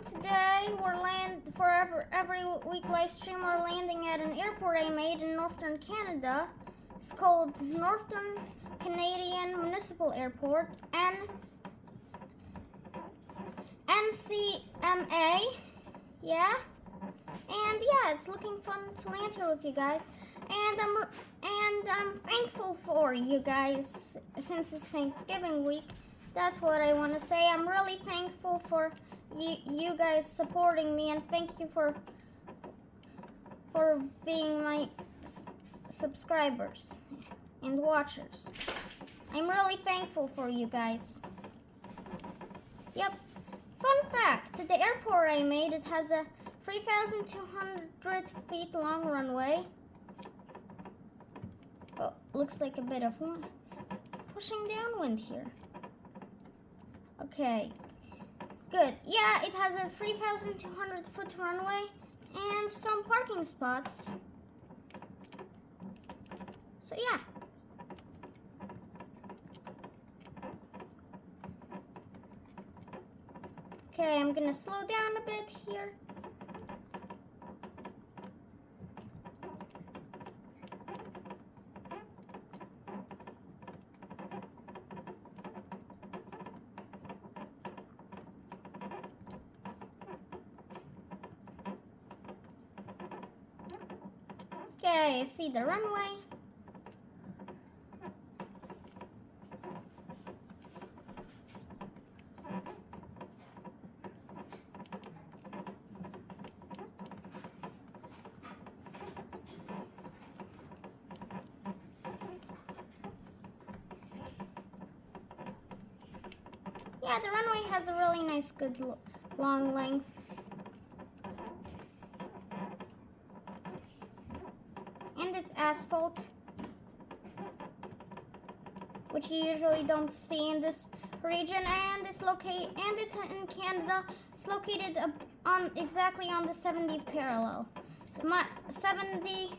Today every week live stream. We're landing at an airport I made in northern Canada. It's called Northern Canadian Municipal Airport, NCMA. Yeah, and yeah, it's looking fun to land here with you guys. And I'm thankful for you guys since it's Thanksgiving week. That's what I want to say. I'm really thankful for you guys supporting me, and thank you for being my subscribers and watchers. I'm really thankful for you guys. Yep. Fun fact, the airport I made, it has a 3,200 feet long runway. Oh, looks like a bit of pushing downwind here. Okay, good. Yeah, it has a 3,200 foot runway and some parking spots. So yeah. Okay, I'm gonna slow down a bit here. Okay, I see the runway. Yeah, the runway has a really nice, good long length. And it's asphalt, which you usually don't see in this region. And it's in Canada. It's located exactly on the 70th parallel, 70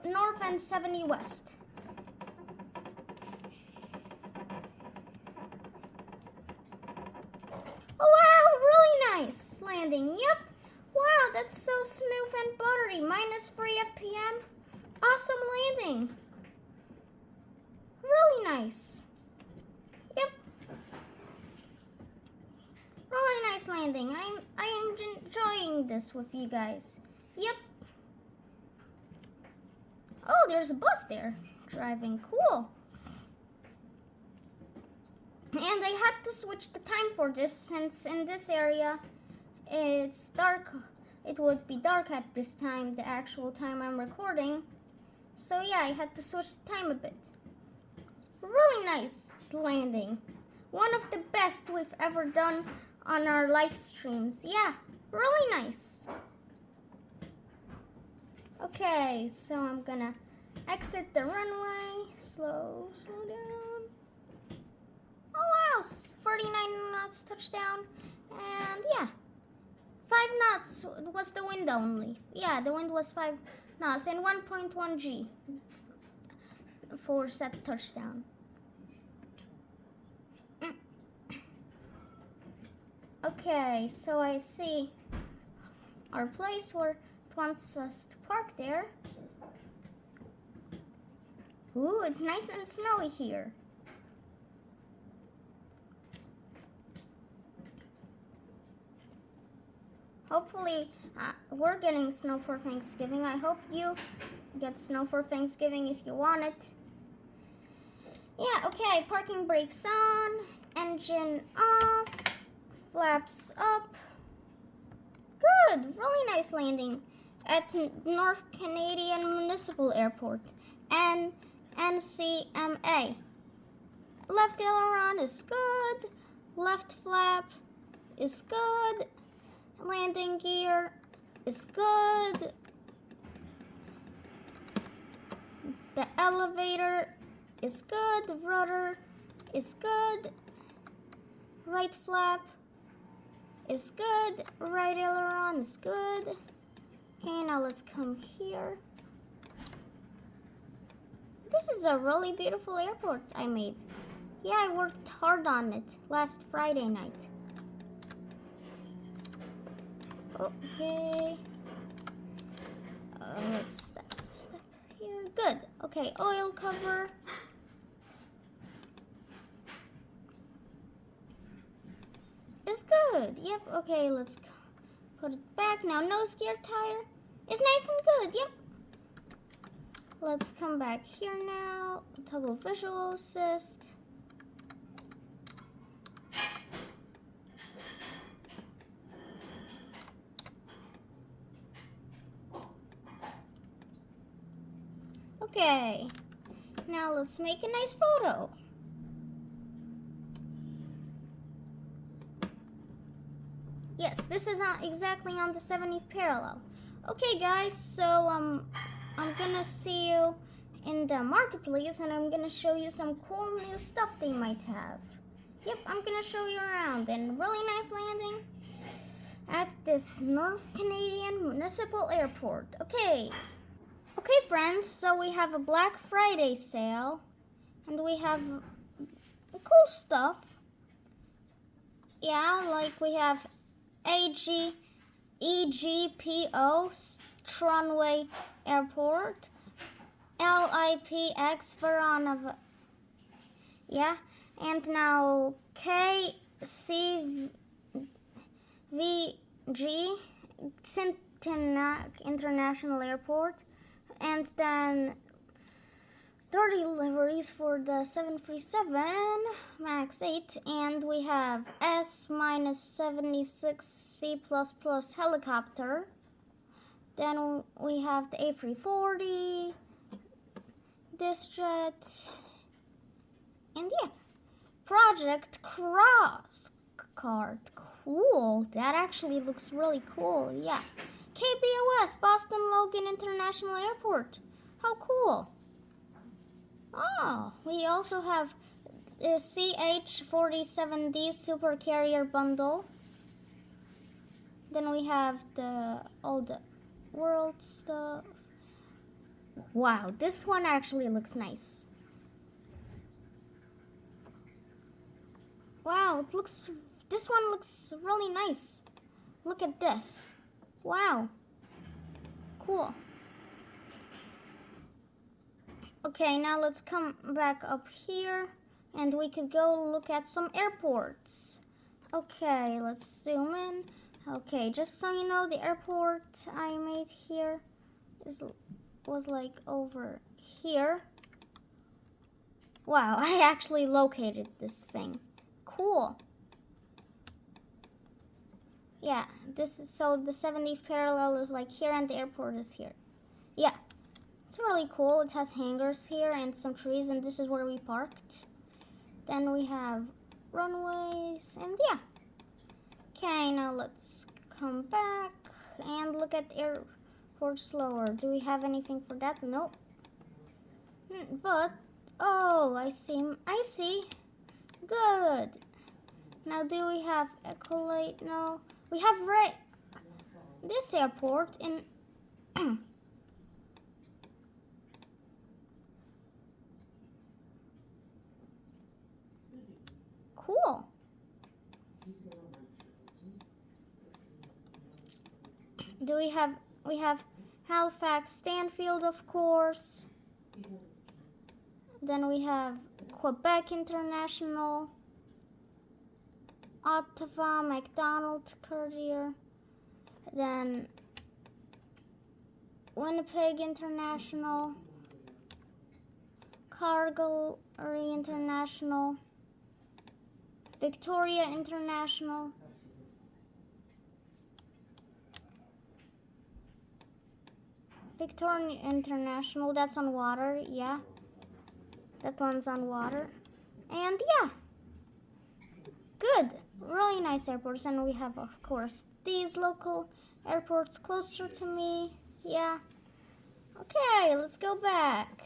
north and 70 west. Oh wow, really nice landing. Yep. Wow, that's so smooth and buttery. -3 FPM. Awesome landing. Really nice. Yep. Really nice landing. I am enjoying this with you guys. Yep. Oh, there's a bus there driving. Cool. And I had to switch the time for this since in this area it's dark. It would be dark at this time, the actual time I'm recording. So yeah, I had to switch the time a bit. Really nice landing. One of the best we've ever done on our live streams. Yeah, really nice. Okay, so I'm gonna exit the runway. Slow down. Oh wow, 49 knots touchdown. And yeah. 5 knots was the wind only. Yeah, the wind was 5 knots and 1.1 G for set touchdown. Okay, so I see our place where it wants us to park there. Ooh, it's nice and snowy here. Hopefully, we're getting snow for Thanksgiving. I hope you get snow for Thanksgiving if you want it. Yeah, okay, parking brakes on, engine off, flaps up. Good, really nice landing at North Canadian Municipal Airport, NCMA. Left aileron is good, left flap is good. Landing gear is good. The elevator is good. The rudder is good. Right flap is good. Right aileron is good. Okay, now let's come here. This is a really beautiful airport I made. Yeah, I worked hard on it last Friday night. Okay. Let's step here. Good. Okay, oil cover. It's good. Yep. Okay, let's put it back. Now, nose gear tire is nice and good. Yep. Let's come back here now. Toggle visual assist. Okay. Now let's make a nice photo. Yes, this is exactly on the 70th parallel. Okay, guys, so I'm gonna see you in the marketplace, and I'm gonna show you some cool new stuff they might have. Yep, I'm gonna show you around, and really nice landing at this North Canadian Municipal Airport. Okay, friends, so we have a Black Friday sale, and we have cool stuff. Yeah, like we have EGPO Tronway Airport, LIPX Verona, yeah, and now KCVG Cintenac International Airport, and then door deliveries for the 737 MAX 8, and we have S-76C++ helicopter. Then we have the A340, this jet, and yeah, Project Cross card. Cool. That actually looks really cool. Yeah. KBOS Boston Logan International Airport. How cool. Oh, we also have the CH-47D Super Carrier Bundle. Then we have all the world stuff. Wow, this one actually looks nice. Wow, this one looks really nice. Look at this. Wow. Cool. Okay, now let's come back up here, and we could go look at some airports. Okay, let's zoom in. Okay, just so you know, the airport I made here was like over here. Wow, I actually located this thing. Cool. Yeah, so the 70th parallel is like here, and the airport is here. Yeah. It's really cool. It has hangars here and some trees, and this is where we parked. Then we have runways, and yeah. Okay, now let's come back and look at the airport slower. Do we have anything for that? Nope. But, oh, I see. Good. Now, do we have Ecolate? No. We have this airport in cool. We have Halifax Stanfield, of course. Then we have Quebec International, Ottawa McDonald Courier, then Winnipeg International, Calgary International, Victoria International, Victoria International, that's on water, yeah. That one's on water. And yeah, good. Really nice airports. And we have, of course, these local airports closer to me. Yeah. Okay, let's go back.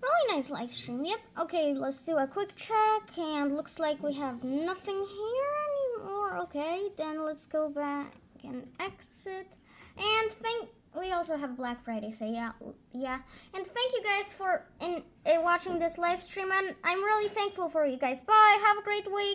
Really nice live stream. Yep. Okay, let's do a quick check. And looks like we have nothing here anymore. Okay, then let's go back and exit. And we also have Black Friday, so yeah. And thank you guys for watching this live stream, and I'm really thankful for you guys. Bye. Have a great week.